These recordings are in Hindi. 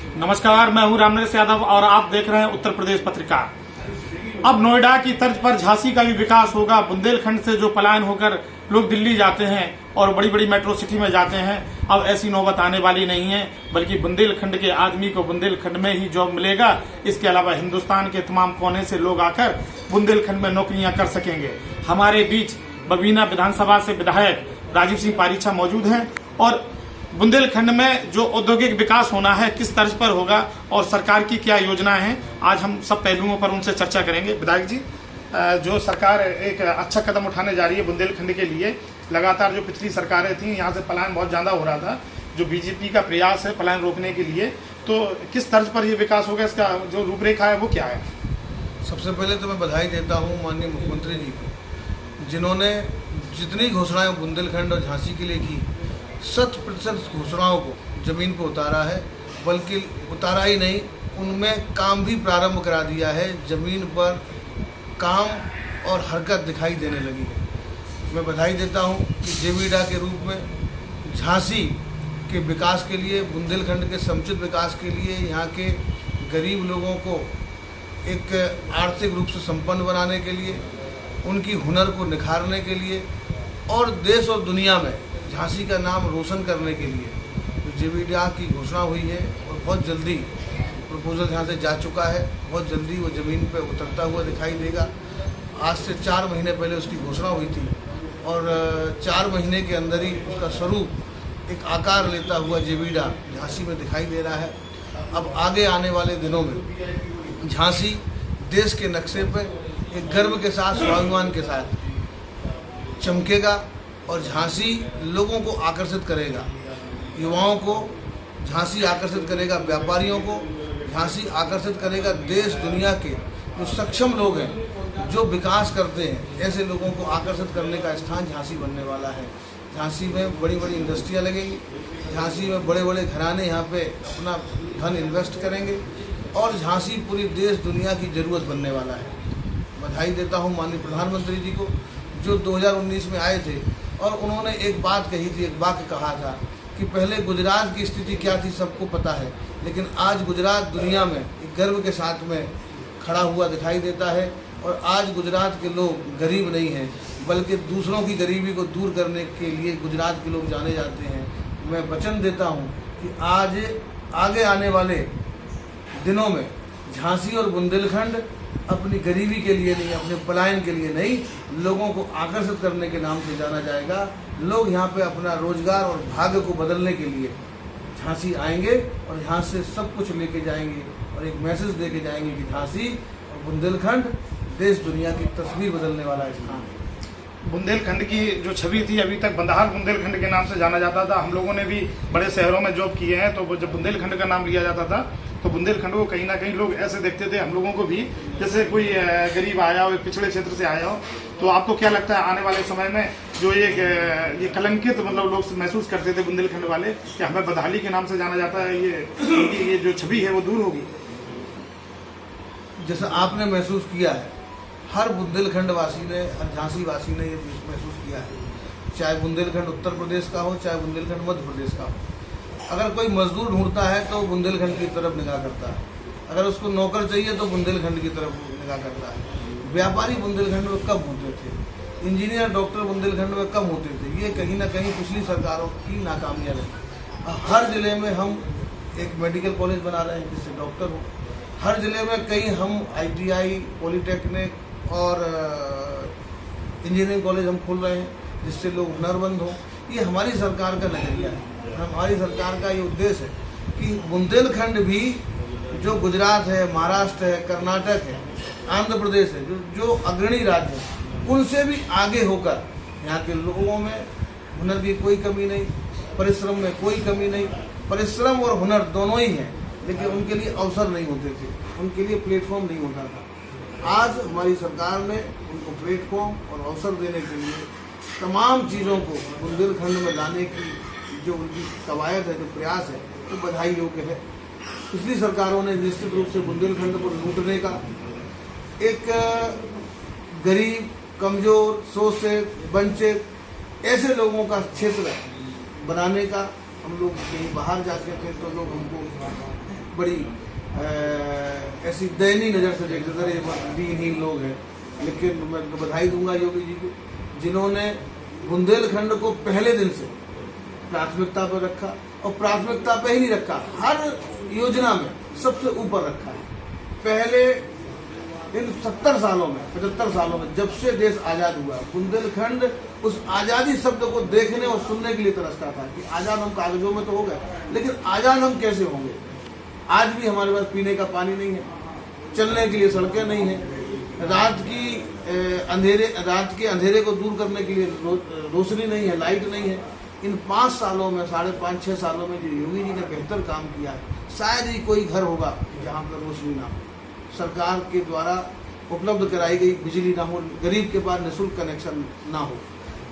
नमस्कार, मैं हूं रामनरेश यादव और आप देख रहे हैं उत्तर प्रदेश पत्रिका। अब नोएडा की तर्ज पर झांसी का भी विकास होगा। बुंदेलखंड से जो पलायन होकर लोग दिल्ली जाते हैं और बड़ी बड़ी मेट्रो सिटी में जाते हैं, अब ऐसी नौबत आने वाली नहीं है, बल्कि बुंदेलखंड के आदमी को बुंदेलखंड में ही जॉब मिलेगा। इसके अलावा हिंदुस्तान के तमाम कोने से लोग आकर बुंदेलखंड में नौकरियां कर सकेंगे। हमारे बीच बबीना विधानसभा से विधायक राजीव सिंह पारीछा मौजूद हैं और बुंदेलखंड में जो औद्योगिक विकास होना है किस तर्ज पर होगा और सरकार की क्या योजना है, आज हम सब पहलुओं पर उनसे चर्चा करेंगे। विधायक जी, जो सरकार एक अच्छा कदम उठाने जा रही है बुंदेलखंड के लिए, लगातार जो पिछली सरकारें थी यहाँ से पलायन बहुत ज़्यादा हो रहा था, जो बीजेपी का प्रयास है पलायन रोकने के लिए, तो किस तर्ज पर ये विकास होगा, इसका जो रूपरेखा है वो क्या है? सबसे पहले तो मैं बधाई देता हूँ माननीय मुख्यमंत्री जी को, जिन्होंने जितनी घोषणाएं बुंदेलखंड और झांसी के लिए की, 100% घोषणाओं को ज़मीन पर उतारा है। बल्कि उतारा ही नहीं, उनमें काम भी प्रारंभ करा दिया है। ज़मीन पर काम और हरकत दिखाई देने लगी है। मैं बधाई देता हूं कि जेवीडा के रूप में झांसी के विकास के लिए, बुंदेलखंड के समुचित विकास के लिए, यहाँ के गरीब लोगों को एक आर्थिक रूप से संपन्न बनाने के लिए, उनकी हुनर को निखारने के लिए और देश और दुनिया में झांसी का नाम रोशन करने के लिए जेवीडा की घोषणा हुई है। और बहुत जल्दी प्रपोजल यहाँ से जा चुका है, बहुत जल्दी वो ज़मीन पे उतरता हुआ दिखाई देगा। आज से 4 महीने पहले उसकी घोषणा हुई थी और 4 महीने के अंदर ही उसका स्वरूप एक आकार लेता हुआ जेवीडा झांसी में दिखाई दे रहा है। अब आगे आने वाले दिनों में झांसी देश के नक्शे पर एक गर्व के साथ, स्वाभिमान के साथ चमकेगा और झांसी लोगों को आकर्षित करेगा, युवाओं को झांसी आकर्षित करेगा, व्यापारियों को झांसी आकर्षित करेगा। देश दुनिया के जो सक्षम लोग हैं, जो विकास करते हैं, ऐसे लोगों को आकर्षित करने का स्थान झांसी बनने वाला है। झांसी में बड़ी बड़ी इंडस्ट्रियाँ लगेंगी, झांसी में बड़े बड़े घराने यहाँ पे अपना धन इन्वेस्ट करेंगे और झांसी पूरी देश दुनिया की ज़रूरत बनने वाला है। बधाई देता हूँ माननीय प्रधानमंत्री जी को, जो 2019 में आए थे और उन्होंने एक बात कही थी, एक वाक्य कहा था कि पहले गुजरात की स्थिति क्या थी सबको पता है, लेकिन आज गुजरात दुनिया में एक गर्व के साथ में खड़ा हुआ दिखाई देता है। और आज गुजरात के लोग गरीब नहीं हैं, बल्कि दूसरों की गरीबी को दूर करने के लिए गुजरात के लोग जाने जाते हैं। मैं वचन देता हूं कि आज आगे आने वाले दिनों में झांसी और बुंदेलखंड अपनी गरीबी के लिए नहीं, अपने पलायन के लिए नहीं, लोगों को आकर्षित करने के नाम से जाना जाएगा। लोग यहाँ पे अपना रोजगार और भाग्य को बदलने के लिए झांसी आएंगे और यहाँ से सब कुछ लेके जाएंगे और एक मैसेज दे के जाएंगे कि झांसी और बुंदेलखंड देश दुनिया की तस्वीर बदलने वाला स्थान है। बुंदेलखंड की जो छवि थी, अभी तक बंदहाल बुंदेलखंड के नाम से जाना जाता था। हम लोगों ने भी बड़े शहरों में जॉब किए हैं, तो जब बुंदेलखंड का नाम लिया जाता था तो बुंदेलखंड को कहीं ना कहीं लोग ऐसे देखते थे, हम लोगों को भी, जैसे कोई गरीब आया हो, पिछड़े क्षेत्र से आया हो। तो आपको क्या लगता है आने वाले समय में जो ये कलंकित मतलब लोग महसूस करते थे बुंदेलखंड वाले कि हमें बदहाली के नाम से जाना जाता है, ये जो छवि है वो दूर होगी? जैसा आपने महसूस किया है, हर बुंदेलखंड वासी ने, हर झांसी वासी ने ये महसूस किया है, चाहे बुंदेलखंड उत्तर प्रदेश का हो, चाहे बुंदेलखंड मध्य प्रदेश का हो। अगर कोई मजदूर ढूंढता है तो बुंदेलखंड की तरफ निगाह करता है, अगर उसको नौकर चाहिए तो बुंदेलखंड की तरफ निगाह करता है। व्यापारी बुंदेलखंड में कम होते थे, इंजीनियर डॉक्टर बुंदेलखंड में कम होते थे। ये कहीं ना कहीं पिछली सरकारों की नाकामियाँ रही। हर जिले में हम एक मेडिकल कॉलेज बना रहे हैं जिससे डॉक्टर हो, हर जिले में कई हम ITI, पॉलीटेक्निक और इंजीनियरिंग कॉलेज हम खोल रहे हैं जिससे लोग हुनरमंद हों। ये हमारी सरकार का नजरिया है, हमारी सरकार का ये उद्देश्य है कि बुंदेलखंड भी जो गुजरात है, महाराष्ट्र है, कर्नाटक है, आंध्र प्रदेश है, जो अग्रणी राज्य है, उनसे भी आगे होकर यहाँ के लोगों में हुनर की कोई कमी नहीं, परिश्रम में कोई कमी नहीं। परिश्रम और हुनर दोनों ही हैं, लेकिन उनके लिए अवसर नहीं होते थे, उनके लिए प्लेटफॉर्म नहीं होता था। आज हमारी सरकार ने उनको प्लेटफॉर्म और अवसर देने के लिए तमाम चीज़ों को बुंदेलखंड में लाने की जो उनकी कवायद है, जो प्रयास है, वो तो बधाई योग्य है। पिछली सरकारों ने निश्चित रूप से बुंदेलखंड को लूटने का, एक गरीब, कमज़ोर, सोच से वंचित ऐसे लोगों का क्षेत्र बनाने का, हम लोग कहीं बाहर जाते थे तो लोग हमको बड़ी ऐसी दयनीय नज़र से देखते थे, ये दीनहीन लोग हैं। लेकिन मैं बधाई दूंगा योगी जी को, जिन्होंने बुंदेलखंड को पहले दिन से प्राथमिकता पर रखा, और प्राथमिकता पे ही नहीं रखा, हर योजना में सबसे ऊपर रखा है। पहले इन 70 सालों में, 75 सालों में, जब से देश आज़ाद हुआ, बुंदेलखंड उस आज़ादी शब्द को देखने और सुनने के लिए तरसता था कि आज़ाद हम कागजों में तो हो गए, लेकिन आज़ाद हम कैसे होंगे। आज भी हमारे पास पीने का पानी नहीं है, चलने के लिए सड़कें नहीं है, रात के अंधेरे को दूर करने के लिए रोशनी नहीं है, लाइट नहीं है। इन 5 सालों में, 5.5-6 सालों में जो योगी जी ने बेहतर काम किया है, शायद ही कोई घर होगा जहाँ पर रोशनी ना हो, सरकार के द्वारा उपलब्ध कराई गई बिजली ना हो, गरीब के पास निःशुल्क कनेक्शन ना हो,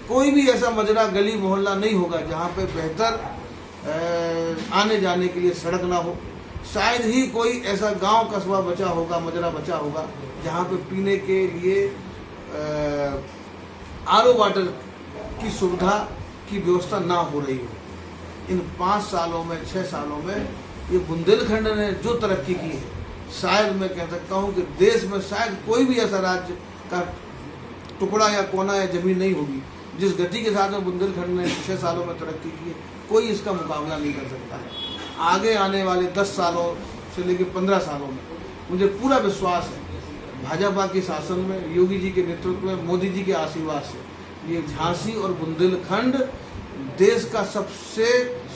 कोई भी ऐसा मजरा गली मोहल्ला नहीं होगा जहाँ पे बेहतर आने जाने के लिए सड़क ना हो, शायद ही कोई ऐसा गांव कस्बा बचा होगा, मजरा बचा होगा जहाँ पे पीने के लिए आरओ वाटर की सुविधा की व्यवस्था ना हो रही हो। इन 5 सालों में, 6 सालों में ये बुंदेलखंड ने जो तरक्की की है, शायद मैं कह सकता हूँ कि देश में शायद कोई भी ऐसा राज्य का टुकड़ा या कोना या जमीन नहीं होगी जिस गति के साथ में बुंदेलखंड ने 6 सालों में तरक्की की है, कोई इसका मुकाबला नहीं कर सकता है। आगे आने वाले 10 सालों से लेकर 15 सालों में मुझे पूरा विश्वास है, भाजपा के शासन में, योगी जी के नेतृत्व में, मोदी जी के आशीर्वाद से ये झांसी और बुंदेलखंड देश का सबसे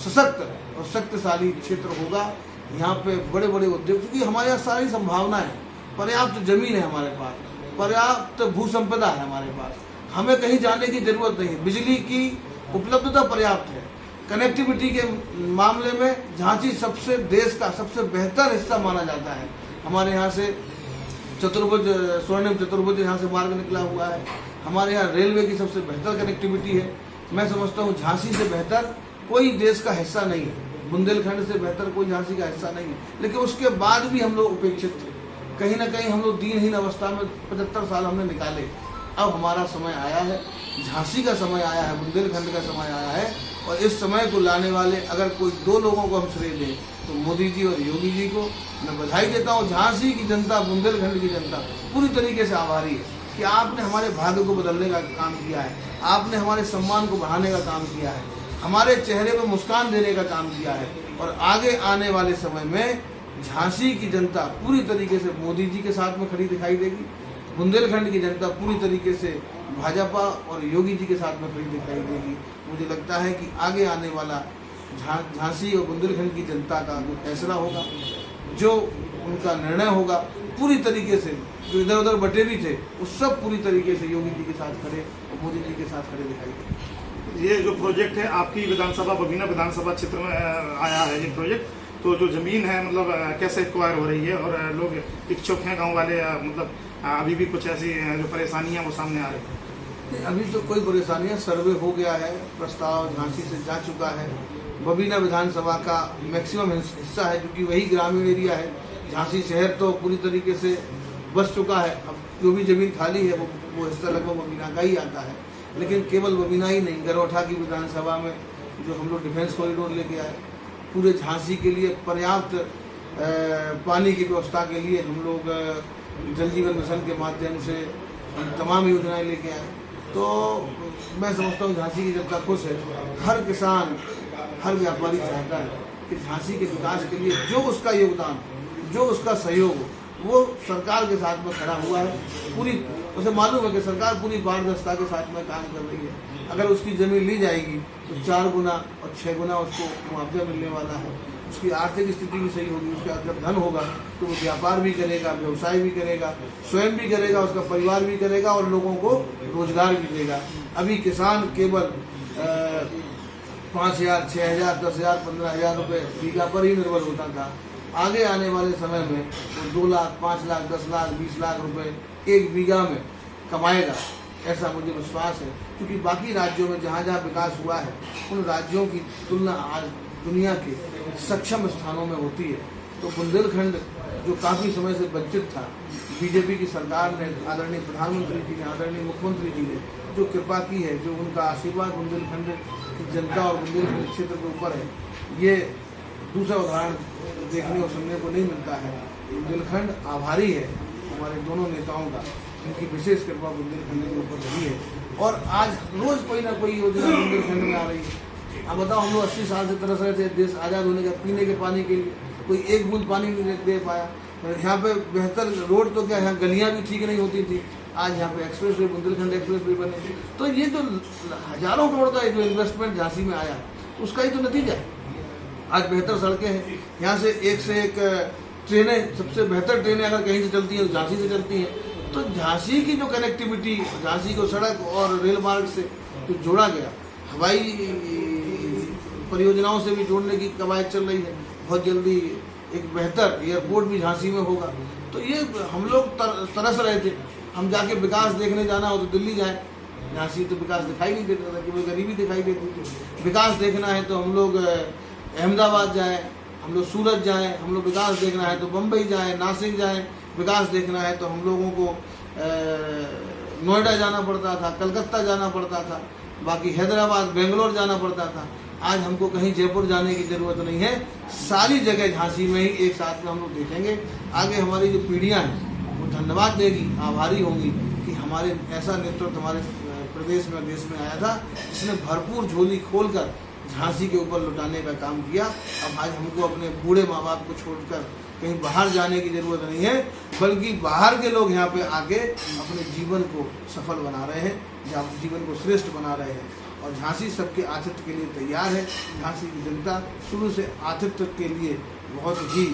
सशक्त और शक्तिशाली क्षेत्र होगा। यहाँ पे बड़े बड़े उद्योग, क्योंकि हमारे यहाँ सारी संभावना है, पर्याप्त जमीन है हमारे पास, पर्याप्त भू संपदा है हमारे पास, हमें कहीं जाने की जरूरत नहीं, बिजली की उपलब्धता पर्याप्त है। कनेक्टिविटी के मामले में झांसी सबसे देश का सबसे बेहतर हिस्सा माना जाता है। हमारे यहाँ से स्वर्णिम चतुर्भुज यहाँ से मार्ग निकला हुआ है, हमारे यहाँ रेलवे की सबसे बेहतर कनेक्टिविटी है। मैं समझता हूँ झांसी से बेहतर कोई देश का हिस्सा नहीं है, बुंदेलखंड से बेहतर कोई झांसी का हिस्सा नहीं है। लेकिन उसके बाद भी हम लोग उपेक्षित थे, कहीं ना कहीं हम लोग दीनहीन अवस्था में 75 साल हमने निकाले। अब हमारा समय आया है, झांसी का समय आया है, बुंदेलखंड का समय आया है, और इस समय को लाने वाले अगर कोई 2 लोगों को हम श्रेय दें तो मोदी जी और योगी जी को मैं बधाई देता हूँ। झांसी की जनता, बुंदेलखंड की जनता पूरी तरीके से आभारी है कि आपने हमारे भाग्य को बदलने का काम किया है, आपने हमारे सम्मान को बढ़ाने का काम किया है, हमारे चेहरे पर मुस्कान देने का काम किया है। और आगे आने वाले समय में झांसी की जनता पूरी तरीके से मोदी जी के साथ में खड़ी दिखाई देगी, बुंदेलखंड की जनता पूरी तरीके से भाजपा और योगी जी के साथ में खड़ी दिखाई देगी। मुझे लगता है कि आगे आने वाला झांसी और बुंदेलखंड की जनता का जो फैसला होगा, जो उनका निर्णय होगा, पूरी तरीके से जो इधर उधर बटे भी थे वो सब पूरी तरीके से योगी जी के साथ खड़े और मोदी जी के साथ खड़े दिखाई देंगे। ये जो प्रोजेक्ट है आपकी विधानसभा, बबीना विधानसभा क्षेत्र में आया है ये प्रोजेक्ट, तो जो जमीन है मतलब कैसे एक्वायर हो रही है और लोग इच्छुक हैं गांव वाले, मतलब अभी भी कुछ ऐसी जो परेशानियां वो सामने आ रही है? अभी तो कोई परेशानियां, सर्वे हो गया है, प्रस्ताव झांसी से जा चुका है, बबीना विधानसभा का मैक्सिमम हिस्सा है क्योंकि वही ग्रामीण एरिया है। झांसी शहर तो पूरी तरीके से बस चुका है, अब जो भी जमीन खाली है वो हिस्सा लगभग बबीना का ही आता है। लेकिन केवल बबीना ही नहीं, गरोठा की विधानसभा में जो हम लोग डिफेंस कॉरिडोर लेके आए, पूरे झांसी के लिए पर्याप्त पानी की व्यवस्था के लिए हम लोग जल जीवन मिशन के माध्यम से तमाम योजनाएं लेके आए। तो मैं समझता हूँ झांसी की जनता खुश है, हर किसान, हर व्यापारी चाहता है कि झांसी के विकास के लिए जो उसका योगदान, जो उसका सहयोग, वो सरकार के साथ में खड़ा हुआ है। पूरी उसे मालूम है कि सरकार पूरी पारदर्शिता के साथ में काम कर रही है। अगर उसकी ज़मीन ली जाएगी तो 4 गुना और 6 गुना उसको मुआवजा मिलने वाला है। उसकी आर्थिक स्थिति भी सही होगी, उसके अंदर धन होगा तो वो व्यापार भी करेगा, व्यवसाय भी करेगा, स्वयं भी करेगा, उसका परिवार भी करेगा और लोगों को रोजगार भी देगा। अभी किसान केवल 5,000, 6,000, 10,000, 15,000 रुपये बीघा पर ही निर्भर होता था। आगे आने वाले समय में वो 2 लाख, 5 लाख, 10 लाख, 20 लाख रुपए 1 बीघा में कमाएगा, ऐसा मुझे विश्वास है। क्योंकि बाकी राज्यों में जहाँ जहाँ विकास हुआ है उन राज्यों की तुलना आज दुनिया के सक्षम स्थानों में होती है। तो बुंदेलखंड जो काफ़ी समय से वंचित था, बीजेपी की सरकार ने, आदरणीय प्रधानमंत्री जी ने, आदरणीय मुख्यमंत्री जी ने जो कृपा की है, जो उनका आशीर्वाद बुंदेलखंड की जनता और बुंदेलखंड क्षेत्र के ऊपर है, ये दूसरा उदाहरण देखने और सुनने को नहीं मिलता है। बुंदेलखंड आभारी है हमारे दोनों नेताओं का, जिनकी विशेष कृपा बुंदेलखंड के ऊपर रही है। और आज रोज कोई ना कोई योजना बुंदेलखंड में आ रही है। अब बताओ, हम लोग 80 साल से तरस रहे थे देश आज़ाद होने का, पीने के पानी के लिए कोई एक बूंद पानी नहीं दे पाया। यहाँ पे बेहतर रोड तो क्या, यहाँ गलियाँ भी ठीक नहीं होती थी, आज यहाँ पे express way, Bundelkhand express way बने। तो ये जो हजारों करोड़ का जो इन्वेस्टमेंट झांसी में आया, उसका ही तो नतीजा है। आज बेहतर सड़कें हैं, यहाँ से एक ट्रेनें, सबसे बेहतर ट्रेनें अगर कहीं से चलती हैं तो झांसी से चलती हैं। तो झांसी की जो कनेक्टिविटी, झांसी को सड़क और रेल मार्ग से तो जोड़ा गया, हवाई परियोजनाओं से भी जोड़ने की कवायद चल रही है। बहुत जल्दी एक बेहतर एयरपोर्ट भी झांसी में होगा। तो ये हम लोग तरस रहे थे, हम जाके विकास देखने जाना हो तो दिल्ली जाएं, झांसी तो विकास दिखाई नहीं देता था, केवल गरीबी दिखाई देती थी। विकास देखना है तो हम लोग अहमदाबाद जाएं, हम लोग सूरत जाएं, हम लोग विकास देखना है तो बम्बई जाएं, नासिक जाएं, विकास देखना है तो हम लोगों को नोएडा जाना पड़ता था, कलकत्ता जाना पड़ता था, बाकी हैदराबाद, बेंगलोर जाना पड़ता था। आज हमको कहीं जयपुर जाने की ज़रूरत नहीं है, सारी जगह झांसी में ही एक साथ में हम लोग देखेंगे। आगे हमारी जो पीढ़ियाँ हैं वो धन्यवाद देगी, आभारी होंगी कि हमारे ऐसा नेतृत्व हमारे प्रदेश में, देश में आया था, जिसने भरपूर झोली खोलकर झांसी के ऊपर लुटाने का काम किया। अब आज हमको अपने बूढ़े माँ बाप को छोड़कर कहीं बाहर जाने की ज़रूरत नहीं है, बल्कि बाहर के लोग यहाँ पे आके अपने जीवन को सफल बना रहे हैं, जीवन को श्रेष्ठ बना रहे हैं। और झांसी सबके आतिथ्य के लिए तैयार है। झांसी की जनता शुरू से आतिथ्य के लिए बहुत ही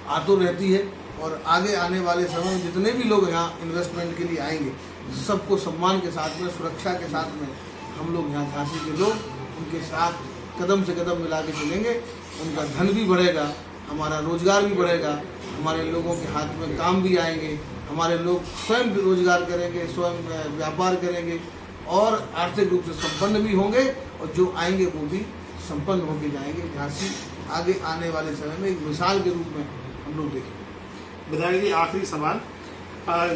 आतुर रहती है। और आगे आने वाले समय में जितने भी लोग यहाँ इन्वेस्टमेंट के लिए आएंगे, सबको सम्मान के साथ में, सुरक्षा के साथ में हम लोग यहाँ झांसी के लोग उनके साथ कदम से कदम मिला के चलेंगे। उनका धन भी बढ़ेगा, हमारा रोजगार भी बढ़ेगा, हमारे लोगों के हाथ में काम भी आएंगे, हमारे लोग स्वयं रोजगार करेंगे, स्वयं व्यापार करेंगे और आर्थिक रूप से संपन्न भी होंगे। और जो आएंगे वो भी संपन्न होके जाएंगे। झांसी आगे आने वाले समय में एक मिसाल के रूप में हम लोग देखेंगे। विधायक जी, आखिरी सवाल,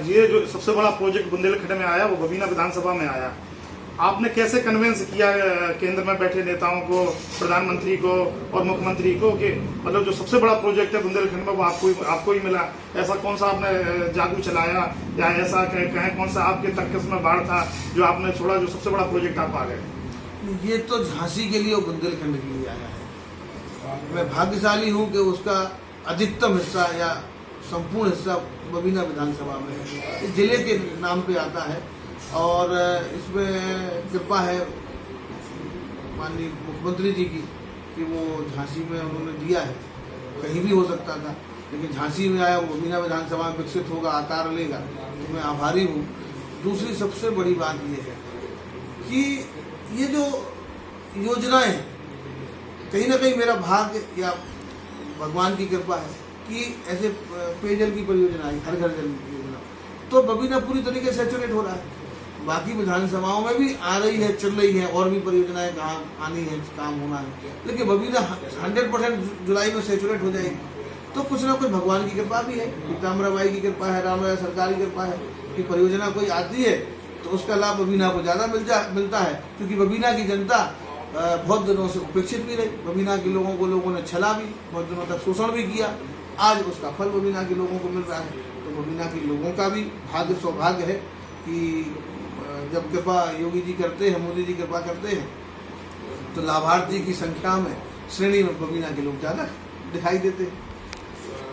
ये जो सबसे बड़ा प्रोजेक्ट बुंदेलखंड में आया वो बबीना विधानसभा में आया, आपने कैसे कन्विंस किया केंद्र में बैठे नेताओं को, प्रधानमंत्री को और मुख्यमंत्री को कि मतलब जो सबसे बड़ा प्रोजेक्ट है बुंदेलखंड में वो आपको ही मिला? ऐसा कौन सा आपने जादू चलाया, या ऐसा कहें कौन सा आपके तर्कस में बाढ़ था जो आपने छोड़ा, जो सबसे बड़ा प्रोजेक्ट आप आ गए? ये तो झांसी के लिए और बुंदेलखंड के लिए आया है। मैं भाग्यशाली हूँ कि उसका अधिकतम हिस्सा या संपूर्ण हिस्सा बबीना विधानसभा में है। जिले के नाम पे आता है और इसमें कृपा है माननीय मुख्यमंत्री जी की कि वो झांसी में उन्होंने दिया है। कहीं भी हो सकता था, लेकिन झांसी में आया, वो बबीना विधानसभा में विकसित होगा, आकार लेगा, तो मैं आभारी हूँ। दूसरी सबसे बड़ी बात ये है कि ये जो योजनाएं, कहीं ना कहीं मेरा भाग्य या भगवान की कृपा है कि ऐसे पेयजल की परियोजना आई, हर घर जल की योजना, तो बबीना पूरी तरीके से सैचुरेट हो रहा है। बाकी विधानसभाओं में भी आ रही है, चल रही है, और भी परियोजनाएं कहाँ आनी है, काम होना है, लेकिन बबीना 100% जुलाई में सैचुरेट हो जाएगी। तो कुछ ना कुछ भगवान की कृपा भी है, पीताम्बराबाई की कृपा है, रामराय सरकार की कृपा है कि परियोजना कोई आती है तो उसका लाभ बबीना को ज़्यादा मिलता है, क्योंकि बबीना की जनता बहुत दिनों से उपेक्षित भी रही। बबीना के लोगों ने छला भी, बहुत दिनों तक शोषण भी किया, आज उसका फल बबीना के लोगों को मिल रहा है। तो बबीना के लोगों का भी भाग्य, सौभाग्य है कि जब कृपा योगी जी करते हैं, मोदी जी कृपा करते हैं, तो लाभार्थी की संख्या में, श्रेणी में बबीना के लोग ज़्यादा दिखाई देते हैं।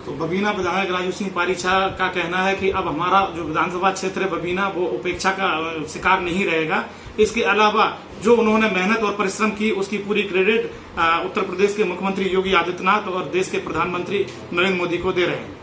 तो बबीना विधायक राजू सिंह पारीछा का कहना है कि अब हमारा जो विधानसभा क्षेत्र है बबीना, वो उपेक्षा का शिकार नहीं रहेगा। इसके अलावा जो उन्होंने मेहनत और परिश्रम की, उसकी पूरी क्रेडिट उत्तर प्रदेश के मुख्यमंत्री योगी आदित्यनाथ और देश के प्रधानमंत्री नरेंद्र मोदी को दे रहे हैं।